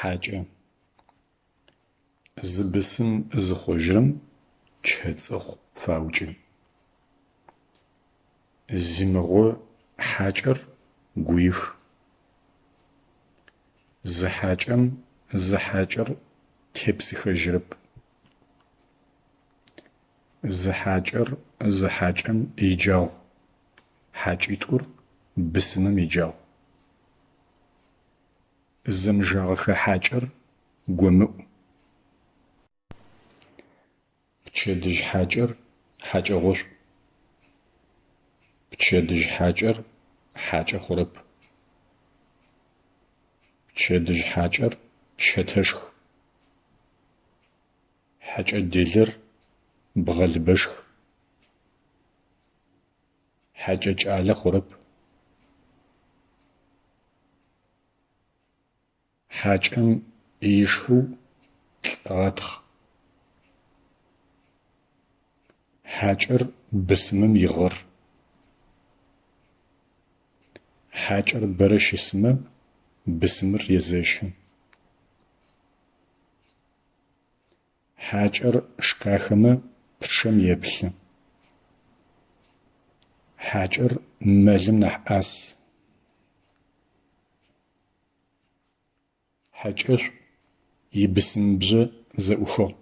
Хьакӏэ. Зыбысым зыхъужьым чэцӏыхъу фаукӏы. Зимыгъо хьакӏэр гуих. Зыхьакӏэм зыхьакӏэр тепсыхэжьырэп. Зыхьакӏэр зыхьакӏэм иджагъ. Хьакӏитӏур бысымым иджагъ. Зымжагъэхэ хьакӏэр гомыӏу. Пчэдыжь хьакӏэр хьакӏэгъошӏу. Пчэдыжь хьакӏэр хьакӏэ хъурэп. Пчэдыжь хьакӏэр щэтэшх. Хьакӏэ делэр бгъэлбэшх. Хьакӏэ кӏалэ хъурэп. Хьакӏэм ишхыу лӏыгъэтхъ. Хьакӏэр бысымым игъэр. Хьакӏэр бэрэ щысымэ бысымыр езэщы. Хьакӏэр шкахэмэ пчъэм еплъы. Хьакӏэр мэлым нахь ӏас. Хьакӏэшӏу ибысымыбжъэ зэӏухыгъ.